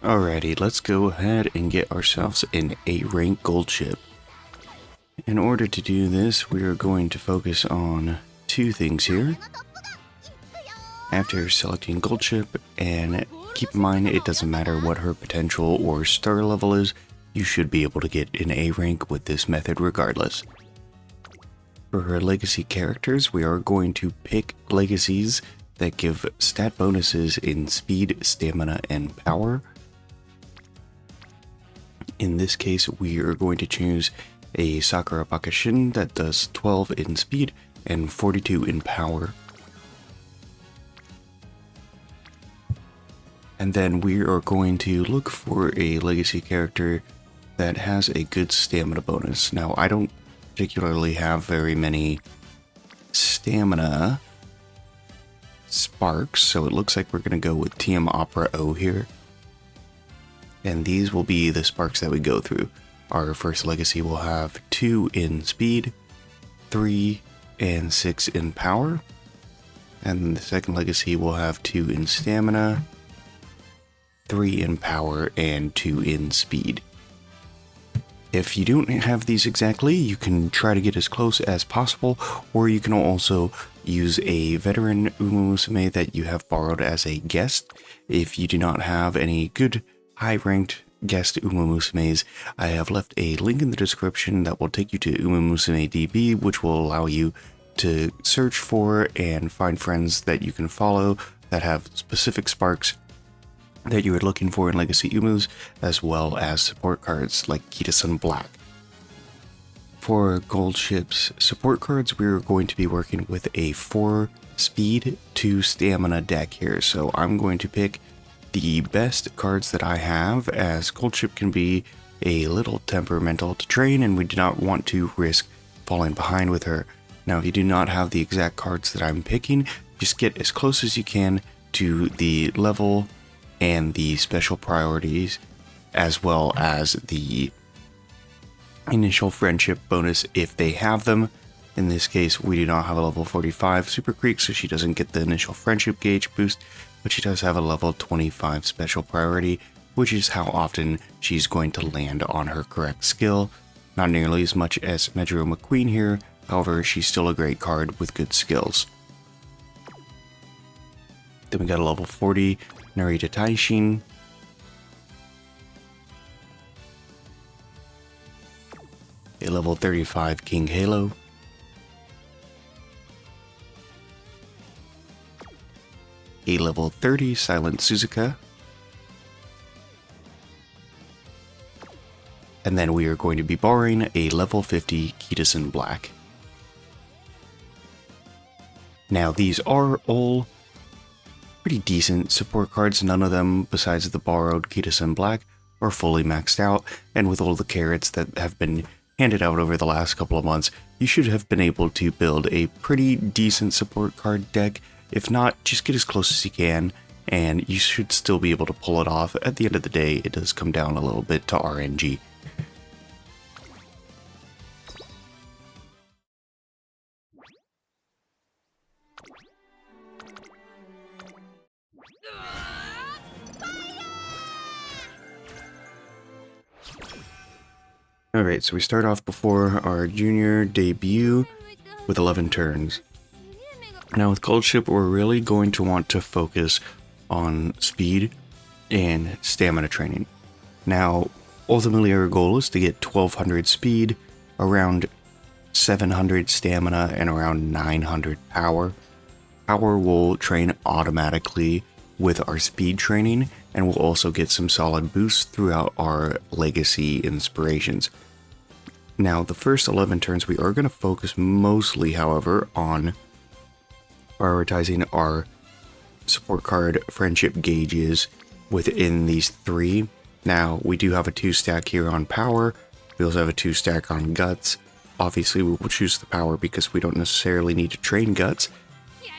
Alrighty, let's go ahead and get ourselves an A-rank gold chip. In order to do this, we are going to focus on two things here. After selecting gold chip, and keep in mind it doesn't matter what her potential or star level is, you should be able to get an A rank with this method regardless. For her legacy characters, we are going to pick legacies that give stat bonuses in speed, stamina, and power. In this case, we are going to choose a Sakura Bakashin that does 12 in speed and 42 in power. And then we are going to look for a legacy character that has a good stamina bonus. Now, I don't particularly have very many stamina sparks, so it looks like we're going to go with TM Opera O here. And these will be the sparks that we go through. Our first legacy will have 2 in speed, 3 and 6 in power. And the second legacy will have 2 in stamina, 3 in power, and 2 in speed. If you don't have these exactly, you can try to get as close as possible, or you can also use a veteran Umamusume that you have borrowed as a guest. If you do not have any good high-ranked guest Umamusumes, I have left a link in the description that will take you to Umamusume DB, which will allow you to search for and find friends that you can follow that have specific sparks that you are looking for in Legacy Umus, as well as support cards like Kitasan Black. For gold ships support cards, we're going to be working with a 4 speed, 2 stamina deck here. So I'm going to pick the best cards that I have, as gold ship can be a little temperamental to train and we do not want to risk falling behind with her. Now, if you do not have the exact cards that I'm picking, just get as close as you can to the level and the special priorities, as well as the initial friendship bonus if they have them. In this case, we do not have a level 45 Super Creek, so she doesn't get the initial friendship gauge boost, but she does have a level 25 special priority, which is how often she's going to land on her correct skill. Not nearly as much as Medjuro McQueen here, however, she's still a great card with good skills. Then we got a level 40 Narita Taishin, a level 35 King Halo, a level 30 Silent Suzuka, and then we are going to be borrowing a level 50 Kitasan Black. Now, these are all pretty decent support cards. None of them, besides the borrowed Kitasan Black, are fully maxed out, and with all the carrots that have been handed out over the last couple of months, you should have been able to build a pretty decent support card deck. If not, just get as close as you can, and you should still be able to pull it off. At the end of the day, it does come down a little bit to RNG. Alright, so we start off before our junior debut with 11 turns. Now with gold ship, we're really going to want to focus on speed and stamina training. Now, ultimately our goal is to get 1200 speed, around 700 stamina, and around 900 power. Power will train automatically with our speed training, and we'll also get some solid boosts throughout our legacy inspirations. Now, the first 11 turns, we are going to focus mostly, however, on prioritizing our support card friendship gauges within these 3. Now, we do have a 2 stack here on power. We also have a 2 stack on guts. Obviously, we will choose the power because we don't necessarily need to train guts.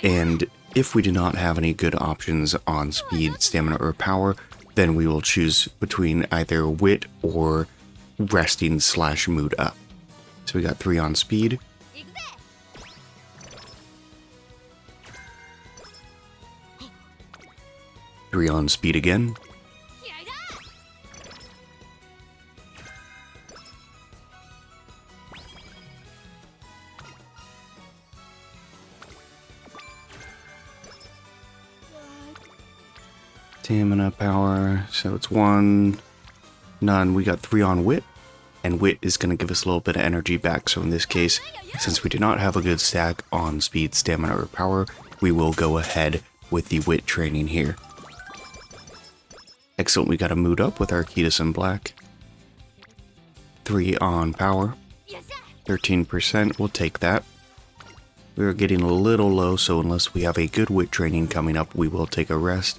And if we do not have any good options on speed, stamina, or power, then we will choose between either wit or resting / mood up. So we got 3 on speed. 3 on speed again. Stamina, power, so it's 1, none. We got 3 on wit, and wit is going to give us a little bit of energy back. So in this case, since we do not have a good stack on speed, stamina, or power, we will go ahead with the wit training here. Excellent, we got a mood up with our Arima Black. 3 on power. 13%, we'll take that. We are getting a little low, so unless we have a good wit training coming up, we will take a rest.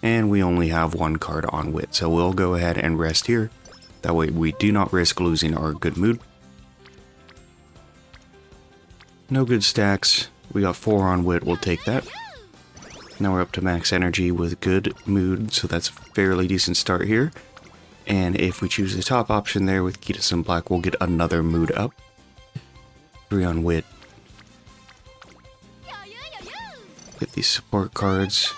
And we only have 1 card on wit, so we'll go ahead and rest here. That way we do not risk losing our good mood. No good stacks. We got 4 on wit, we'll take that. Now we're up to max energy with good mood, so that's a fairly decent start here. And if we choose the top option there with Arima Black, we'll get another mood up. 3 on wit. Get these support cards.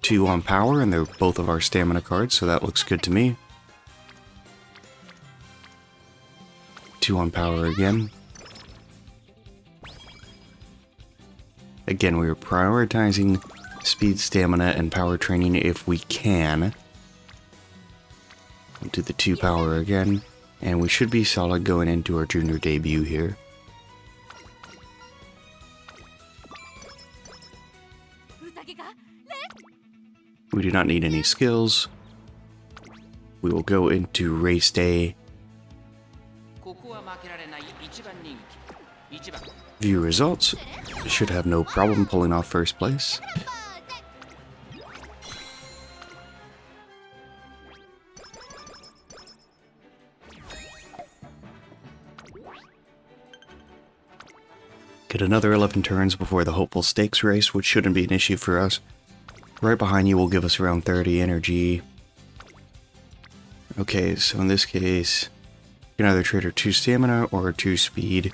2 on power, and they're both of our stamina cards, so that looks good to me. 2 on power again. Again, we are prioritizing speed, stamina, and power training if we can. We'll do the 2 power again, and we should be solid going into our junior debut here. We do not need any skills. We will go into race day. View results. Should have no problem pulling off first place. Get another 11 turns before the hopeful stakes race, which shouldn't be an issue for us. Right behind you will give us around 30 energy. Okay, so in this case, you can either trade our 2 stamina or our 2 speed.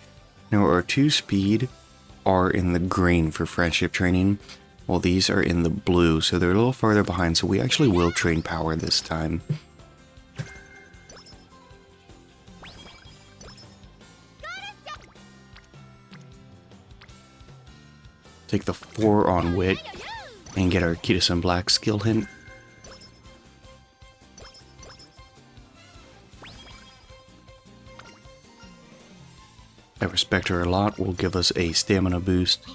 Now our 2 speed are in the green for friendship training, while these are in the blue, so they're a little farther behind, so we actually will train power this time. Take the 4 on wit and get our Arima Black skill hint. I respect her a lot, will give us a stamina boost.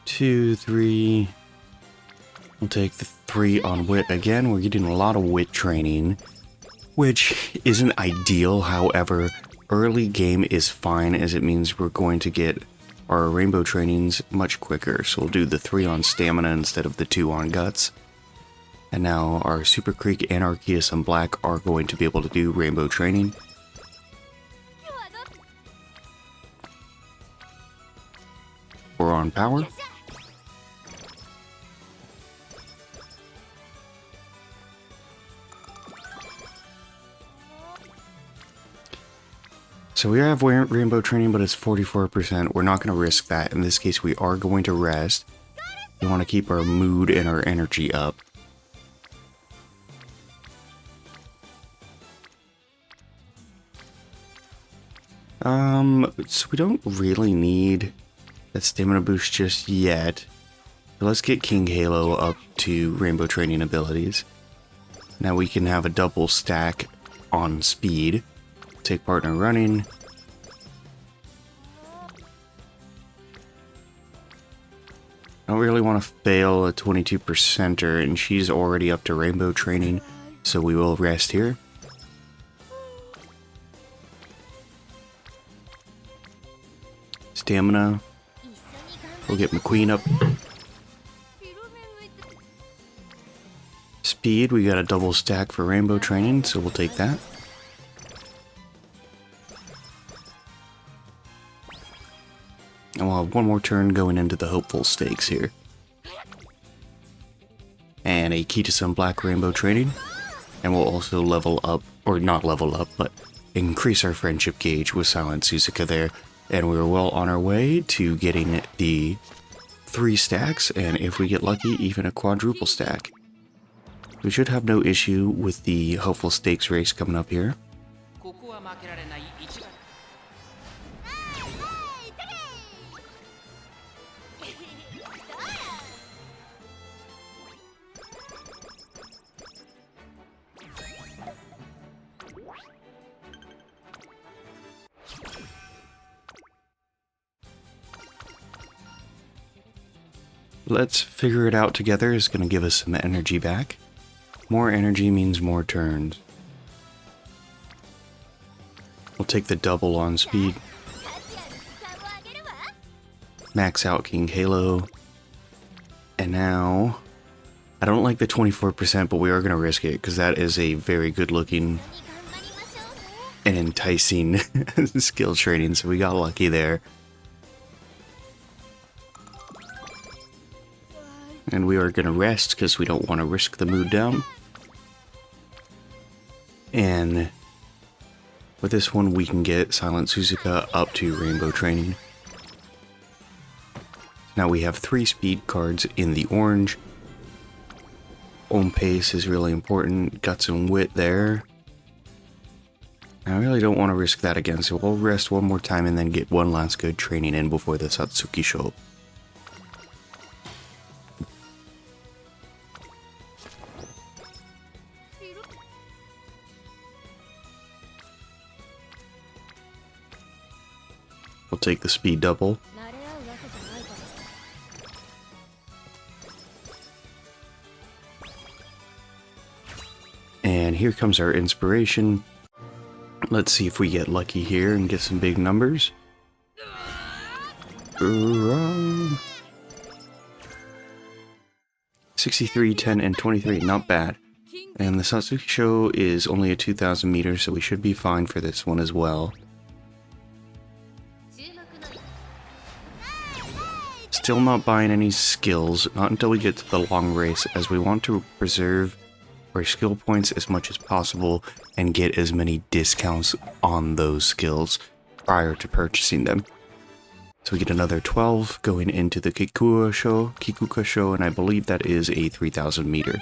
2, 3. We'll take the 3 on wit again. We're getting a lot of wit training, which isn't ideal. However, early game is fine, as it means we're going to get our rainbow trainings much quicker. So we'll do the 3 on stamina instead of the 2 on guts. And now our Super Creek and our Arima Black are going to be able to do rainbow training. We're on power. So we have rainbow training, but it's 44%. We're not going to risk that. In this case, we are going to rest. We want to keep our mood and our energy up. So we don't really need that stamina boost just yet. So let's get King Halo up to rainbow training abilities. Now we can have a double stack on speed. Take partner running. I don't really want to fail a 22%er, and she's already up to rainbow training, so we will rest here. Stamina. We'll get McQueen up. Speed, we got a double stack for rainbow training, so we'll take that. And we'll have one more turn going into the hopeful stakes here. And a Arima Black rainbow training. And we'll also level up, or not level up, but increase our friendship gauge with Silent Suzuka there. And we're well on our way to getting the 3 stacks, and if we get lucky, even a quadruple stack. We should have no issue with the hopeful stakes race coming up here. Let's figure it out together is going to give us some energy back. More energy means more turns. We'll take the double on speed. Max out King Halo. And now, I don't like the 24%, but we are going to risk it because that is a very good looking and enticing skill training, so we got lucky there. And we are going to rest because we don't want to risk the mood down. And with this one, we can get Silent Suzuka up to Rainbow Training. Now we have 3 speed cards in the orange. Own pace is really important. Got some wit there. I really don't want to risk that again, so we'll rest one more time and then get one last good training in before the Satsuki Sho. We'll take the speed double. And here comes our inspiration. Let's see if we get lucky here and get some big numbers. 63, 10, and 23, not bad. And the Satsuki Sho is only a 2,000 meters, so we should be fine for this one as well. Still not buying any skills, not until we get to the long race, as we want to preserve our skill points as much as possible and get as many discounts on those skills prior to purchasing them. So we get another 12 going into the Kikuka Sho, and I believe that is a 3,000 meter.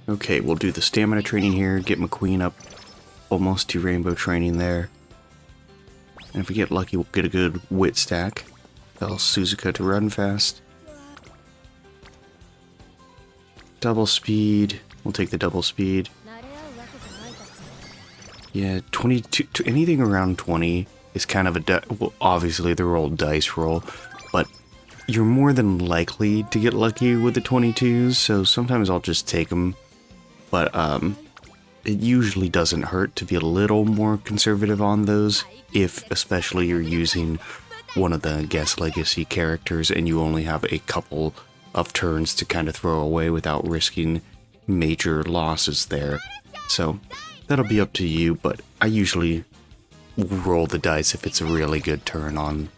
Okay, we'll do the stamina training here, get McQueen up almost to Rainbow Training there. And if we get lucky, we'll get a good wit stack. Tell Suzuka to run fast. Double speed. We'll take the double speed. Yeah, 22. Anything around 20 is kind of a... well, obviously, they're all dice roll. But you're more than likely to get lucky with the 22s. So sometimes I'll just take them. But it usually doesn't hurt to be a little more conservative on those. If especially you're using one of the guest legacy characters and you only have a couple of turns to kind of throw away without risking major losses there. So that'll be up to you, but I usually roll the dice if it's a really good turn on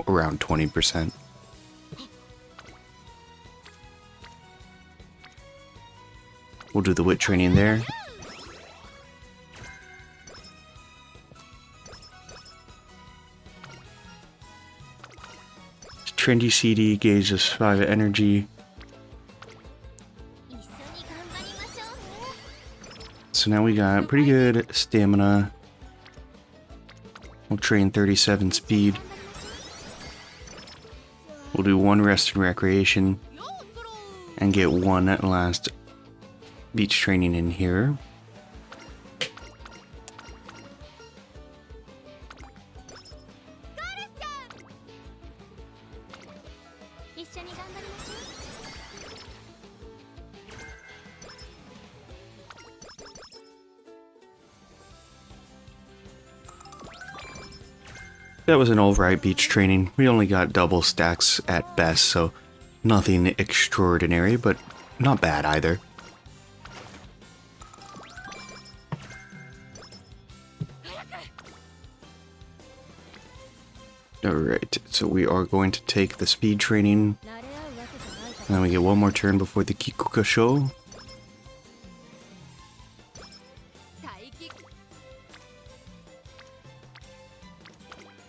around 20%. We'll do the wit training there. Trendy CD gauges 5 energy. So now we got pretty good stamina. We'll train 37 speed. We'll do 1 rest and recreation. And get 1 last beach training in here. That was an alright beach training. We only got double stacks at best, so nothing extraordinary, but not bad either. Alright, so we are going to take the speed training. And then we get 1 more turn before the Kikuka Sho.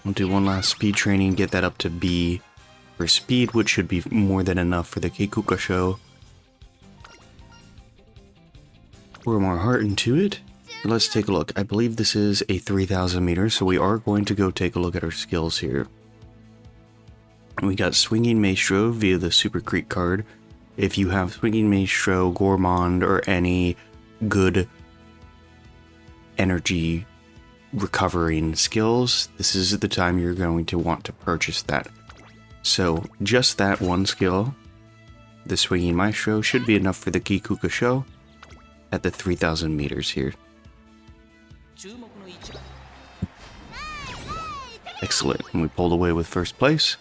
We'll do 1 last speed training, get that up to B for speed, which should be more than enough for the Kikuka Sho. Pour more heart into it. Let's take a look. I believe this is a 3,000 meters, so we are going to go take a look at our skills here. We got Swinging Maestro via the Super Creek card. If you have Swinging Maestro, Gourmand, or any good energy recovering skills, this is the time you're going to want to purchase that. So just that one skill, the Swinging Maestro, should be enough for the Kikuka Sho at the 3,000 meters here. Excellent, and we pulled away with first place.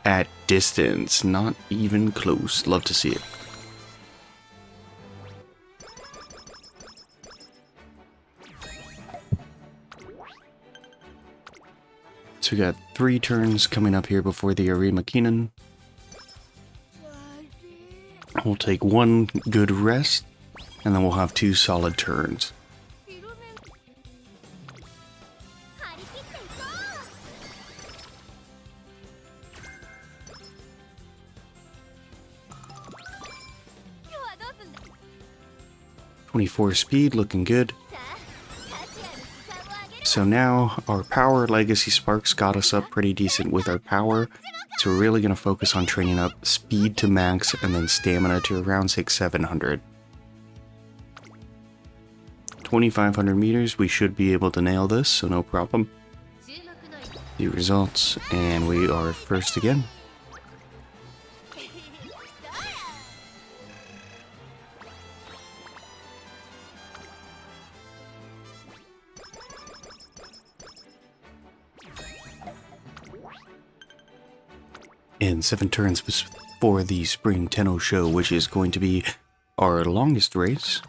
At distance, not even close. Love to see it. So we got 3 turns coming up here before the Arima Kinen. We'll take 1 good rest, and then we'll have 2 solid turns. .24 speed, looking good. So now our power legacy sparks got us up pretty decent with our power. So we're really going to focus on training up speed to max and then stamina to around 600-700. 2,500 meters, we should be able to nail this, so no problem. The results, and we are first again. And 7 turns before the Spring Tenno Sho, which is going to be our longest race.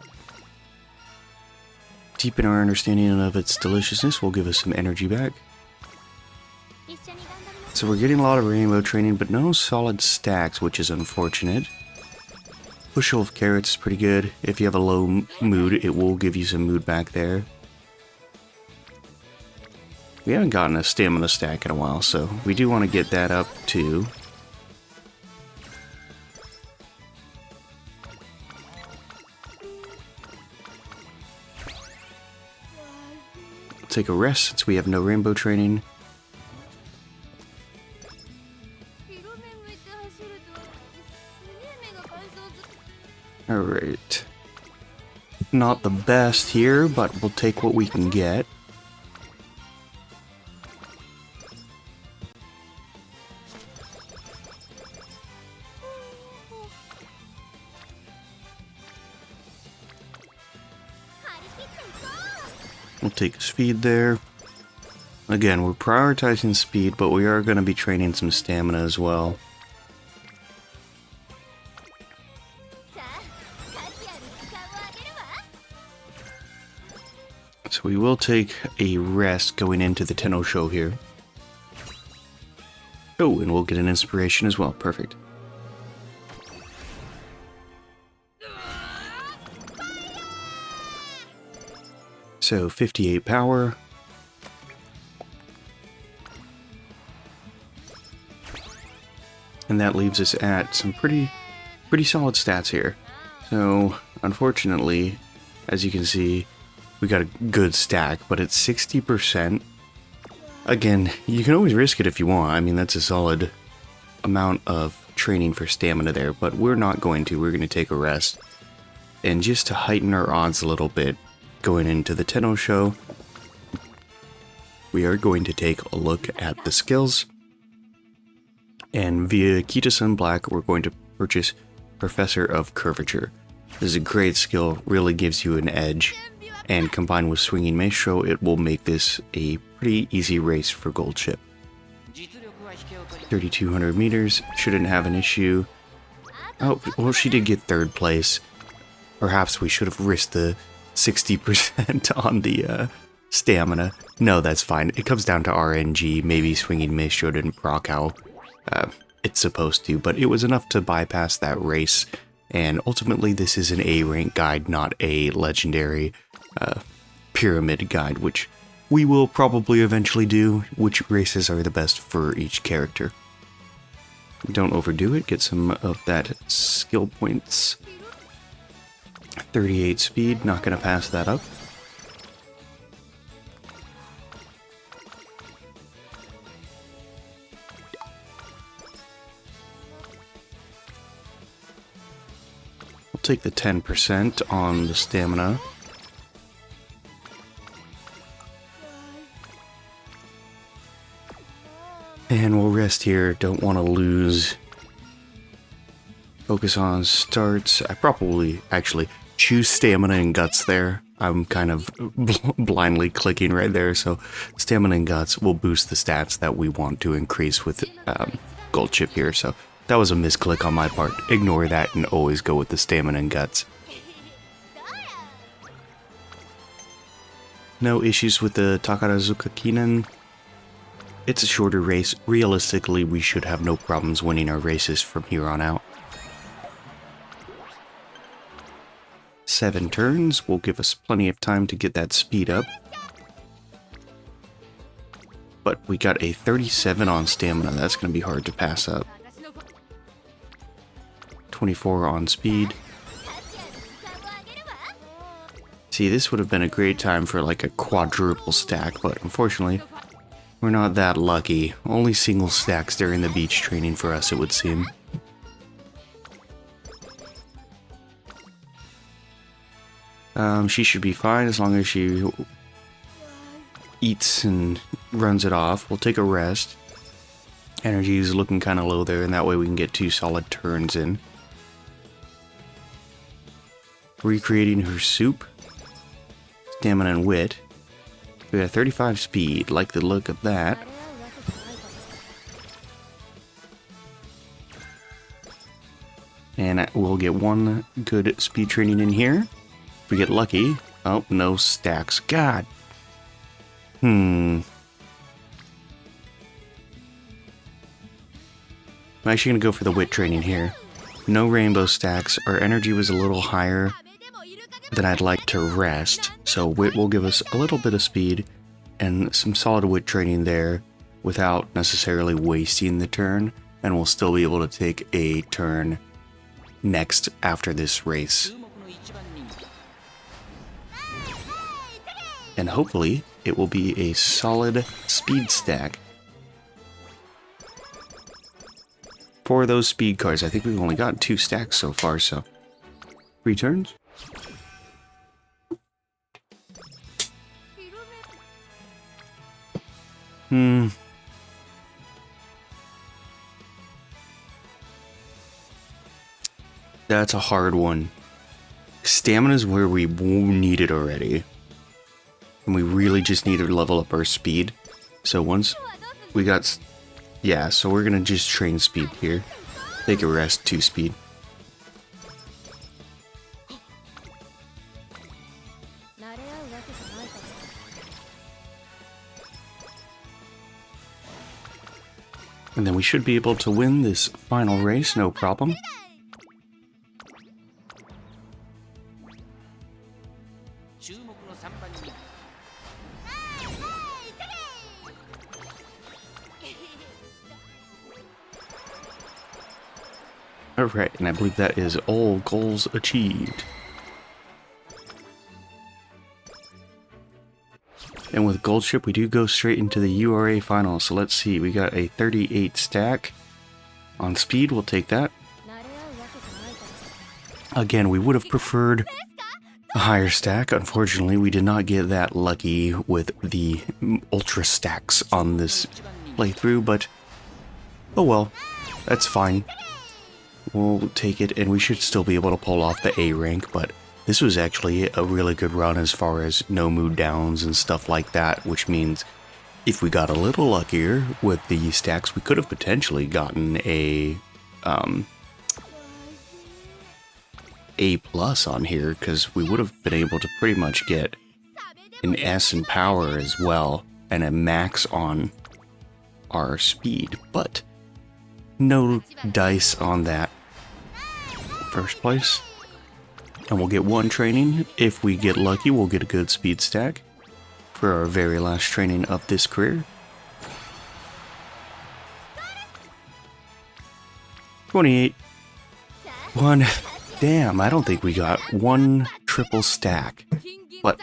Deepen our understanding of its deliciousness will give us some energy back. So we're getting a lot of rainbow training, but no solid stacks, which is unfortunate. Bushel of carrots is pretty good. If you have a low mood, it will give you some mood back there. We haven't gotten a stamina stack in a while, so we do want to get that up too. Take a rest since we have no rainbow training. Alright. Not the best here, but we'll take what we can get. We'll take speed there. Again, we're prioritizing speed, but we are going to be training some stamina as well. So we will take a rest going into the Tenno Sho here. Oh, and we'll get an inspiration as well. Perfect. So 58 power. And that leaves us at some pretty solid stats here. So unfortunately, as you can see, we got a good stack, but it's 60%. Again, you can always risk it if you want. I mean, that's a solid amount of training for stamina there, but we're not going to. We're going to take a rest. And just to heighten our odds a little bit, going into the Tenno Sho, we are going to take a look at the skills. And via Kita-san Black, we're going to purchase Professor of Curvature. This is a great skill, really gives you an edge. And combined with Swinging Maestro, it will make this a pretty easy race for gold chip. 3,200 meters, shouldn't have an issue. Oh, well, she did get 3rd place. Perhaps we should have risked the 60% on the stamina. No, that's fine. It comes down to RNG. Maybe Swinging Maestro didn't proc how it's supposed to, but it was enough to bypass that race. And ultimately, this is an A rank guide, not a legendary pyramid guide, which we will probably eventually do, which races are the best for each character. Don't overdo it. Get some of that skill points. 38 speed, not going to pass that up. We'll take the 10% on the stamina. And we'll rest here. Don't want to lose. Focus on starts. I probably actually choose stamina and guts there. I'm kind of blindly clicking right there. So stamina and guts will boost the stats that we want to increase with gold chip here. So that was a misclick on my part. Ignore that and always go with the stamina and guts. No issues with the Arima Kinen. It's a shorter race. Realistically, we should have no problems winning our races from here on out. 7 turns will give us plenty of time to get that speed up. But we got a 37 on stamina. That's going to be hard to pass up. 24 on speed. See, this would have been a great time for like a quadruple stack, but unfortunately, we're not that lucky. Only single stacks during the beach training for us, it would seem. She should be fine as long as she eats and runs it off. We'll take a rest. Energy is looking kind of low there, and that way we can get 2 solid turns in. Recreating her soup. Stamina and wit. We got 35 speed. Like the look of that. And we'll get 1 good speed training in here. If we get lucky. Oh, no stacks. God. I'm actually going to go for the wit training here. No rainbow stacks. Our energy was a little higher than I'd like to rest. So wit will give us a little bit of speed and some solid wit training there without necessarily wasting the turn. And we'll still be able to take a turn next after this race. And hopefully it will be a solid speed stack. For those speed cards, I think we've only got 2 stacks so far, so 3 turns. That's a hard one. Stamina is where we need it already. And we really just need to level up our speed. So once we got... Yeah, so we're going to just train speed here. Take a rest, 2 speed. And then we should be able to win this final race, no problem. Alright, and I believe that is all goals achieved. And with gold chip, we do go straight into the URA final. So let's see, we got a 38 stack. On speed, we'll take that. Again, we would have preferred a higher stack. Unfortunately, we did not get that lucky with the ultra stacks on this playthrough, but oh well, that's fine. We'll take it, and we should still be able to pull off the A rank, but this was actually a really good run as far as no mood downs and stuff like that, which means if we got a little luckier with the stacks, we could have potentially gotten a plus on here, because we would have been able to pretty much get an S in power as well, and a max on our speed, but no dice on that first place. And we'll get 1 training. If we get lucky, we'll get a good speed stack for our very last training of this career. 28. 1. Damn, I don't think we got 1 triple stack. But,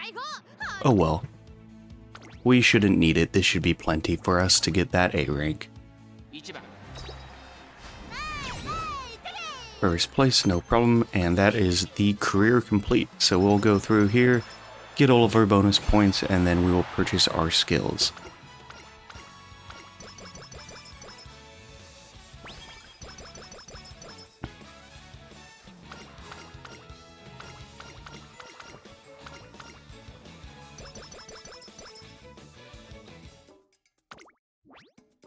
oh well. We shouldn't need it. This should be plenty for us to get that A rank. First place, no problem, and that is the career complete. So we'll go through here, get all of our bonus points, and then we will purchase our skills.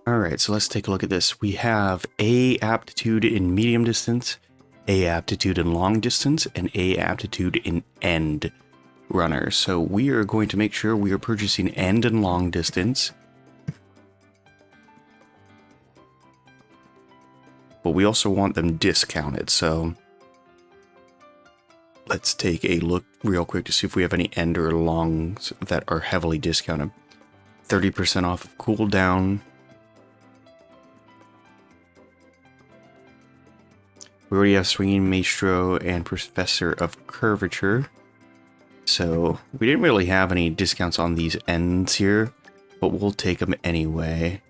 Alright, so let's take a look at this. We have A aptitude in medium distance, A aptitude in long distance, and A aptitude in end runner. So we are going to make sure we are purchasing end and long distance. But we also want them discounted, so let's take a look real quick to see if we have any end or longs that are heavily discounted. 30% off of cooldown. We already have Swinging Maestro and Professor of Curvature. So we didn't really have any discounts on these ends here, but we'll take them anyway.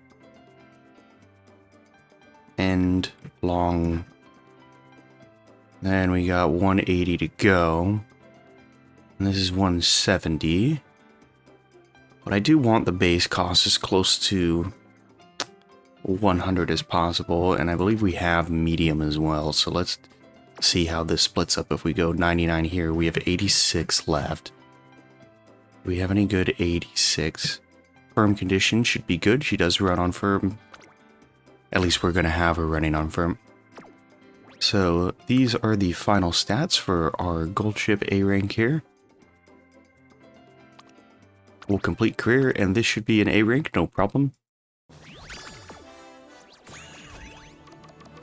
End, long. Then we got 180 to go. And this is 170. But I do want the base cost as close to 100 as possible, and I believe we have medium as well, so let's see how this splits up. If we go 99 here, we have 86 left. Do we have any good 86? Firm condition should be good. She does run on firm. At least we're going to have her running on firm. So these are the final stats for our gold ship A rank here. We'll complete career, and this should be an A rank, no problem.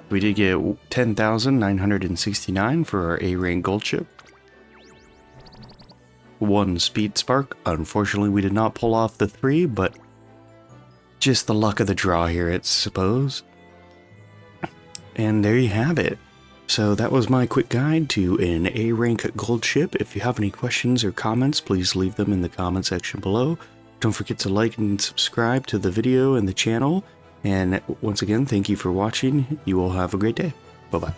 We did get 10,969 for our A rank gold ship. 1 speed spark. Unfortunately, we did not pull off the 3, but just the luck of the draw here, I suppose. And there you have it. So that was my quick guide to an A rank gold ship. If you have any questions or comments, please leave them in the comment section below. Don't forget to like and subscribe to the video and the channel. And once again, thank you for watching. You all have a great day. Bye-bye.